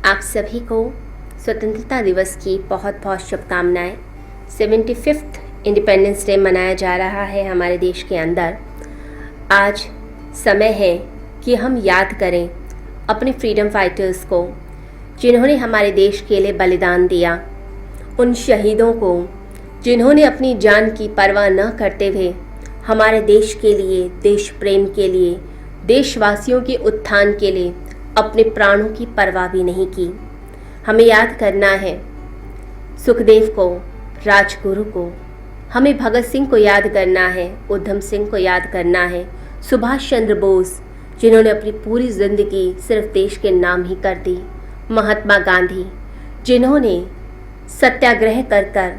आप सभी को स्वतंत्रता दिवस की बहुत बहुत शुभकामनाएं। 75th इंडिपेंडेंस डे मनाया जा रहा है हमारे देश के अंदर। आज समय है कि हम याद करें अपने फ्रीडम फाइटर्स को, जिन्होंने हमारे देश के लिए बलिदान दिया, उन शहीदों को जिन्होंने अपनी जान की परवाह न करते हुए हमारे देश के लिए, देश प्रेम के लिए, देशवासियों के उत्थान के लिए अपने प्राणों की परवाह भी नहीं की। हमें याद करना है सुखदेव को, राजगुरु को, हमें भगत सिंह को याद करना है, उधम सिंह को याद करना है, सुभाष चंद्र बोस जिन्होंने अपनी पूरी ज़िंदगी सिर्फ देश के नाम ही कर दी, महात्मा गांधी जिन्होंने सत्याग्रह कर कर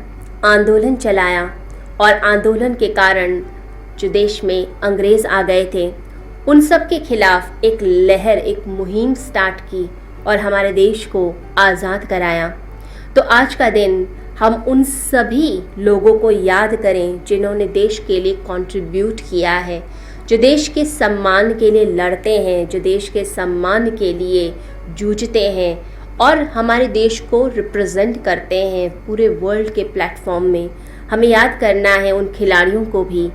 आंदोलन चलाया और आंदोलन के कारण जो देश में अंग्रेज़ आ गए थे उन सब के खिलाफ एक लहर, एक मुहिम स्टार्ट की और हमारे देश को आज़ाद कराया। तो आज का दिन हम उन सभी लोगों को याद करें जिन्होंने देश के लिए कंट्रीब्यूट किया है, जो देश के सम्मान के लिए लड़ते हैं, जो देश के सम्मान के लिए जूझते हैं और हमारे देश को रिप्रेजेंट करते हैं पूरे वर्ल्ड के प्लेटफॉर्म में। हमें याद करना है उन खिलाड़ियों को भी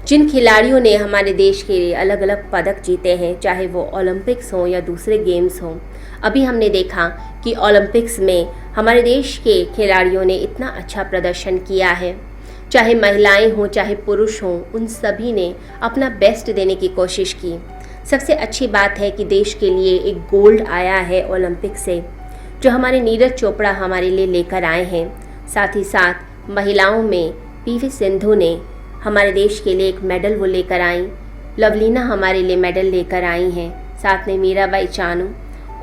जिन खिलाड़ियों ने हमारे देश के लिए अलग अलग पदक जीते हैं, चाहे वो ओलंपिक्स हों या दूसरे गेम्स हों। अभी हमने देखा कि ओलंपिक्स में हमारे देश के खिलाड़ियों ने इतना अच्छा प्रदर्शन किया है, चाहे महिलाएं हों चाहे पुरुष हों, उन सभी ने अपना बेस्ट देने की कोशिश की। सबसे अच्छी बात है कि देश के लिए एक गोल्ड आया है ओलंपिक से, जो हमारे नीरज चोपड़ा हमारे लिए लेकर आए हैं। साथ ही साथ महिलाओं में पीवी सिंधु ने हमारे देश के लिए एक मेडल वो लेकर आई, लवलीना हमारे लिए मेडल लेकर आई हैं, साथ में मीराबाई चानू,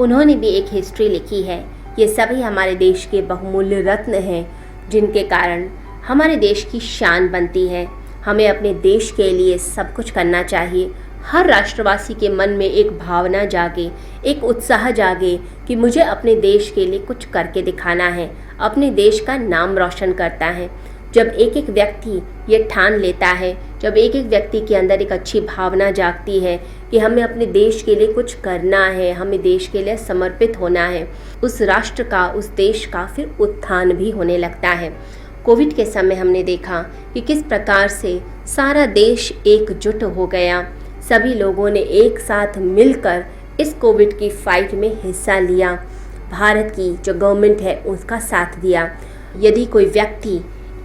उन्होंने भी एक हिस्ट्री लिखी है। ये सभी हमारे देश के बहुमूल्य रत्न हैं जिनके कारण हमारे देश की शान बनती है। हमें अपने देश के लिए सब कुछ करना चाहिए। हर राष्ट्रवासी के मन में एक भावना जागे, एक उत्साह जागे कि मुझे अपने देश के लिए कुछ करके दिखाना है, अपने देश का नाम रोशन करता है। जब एक एक व्यक्ति ये ठान लेता है, जब एक एक व्यक्ति के अंदर एक अच्छी भावना जागती है कि हमें अपने देश के लिए कुछ करना है, हमें देश के लिए समर्पित होना है, उस राष्ट्र का, उस देश का फिर उत्थान भी होने लगता है। कोविड के समय हमने देखा कि किस प्रकार से सारा देश एकजुट हो गया, सभी लोगों ने एक साथ मिलकर इस कोविड की फाइट में हिस्सा लिया, भारत की जो गवर्नमेंट है उसका साथ दिया। यदि कोई व्यक्ति,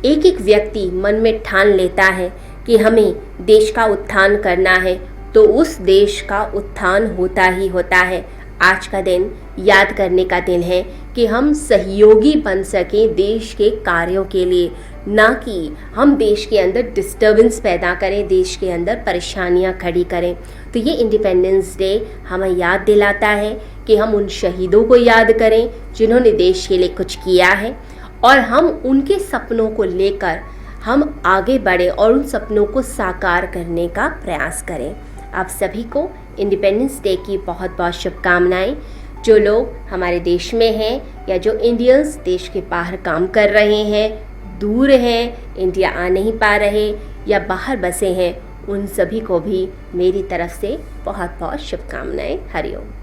एक एक व्यक्ति मन में ठान लेता है कि हमें देश का उत्थान करना है, तो उस देश का उत्थान होता ही होता है। आज का दिन याद करने का दिन है कि हम सहयोगी बन सकें देश के कार्यों के लिए, ना कि हम देश के अंदर डिस्टर्बेंस पैदा करें, देश के अंदर परेशानियां खड़ी करें। तो ये इंडिपेंडेंस डे हमें याद दिलाता है कि हम उन शहीदों को याद करें जिन्होंने देश के लिए कुछ किया है और हम उनके सपनों को लेकर हम आगे बढ़े और उन सपनों को साकार करने का प्रयास करें। आप सभी को इंडिपेंडेंस डे की बहुत बहुत शुभकामनाएं। जो लोग हमारे देश में हैं या जो इंडियंस देश के बाहर काम कर रहे हैं, दूर हैं, इंडिया आ नहीं पा रहे या बाहर बसे हैं, उन सभी को भी मेरी तरफ से बहुत बहुत शुभकामनाएं। हरिओम।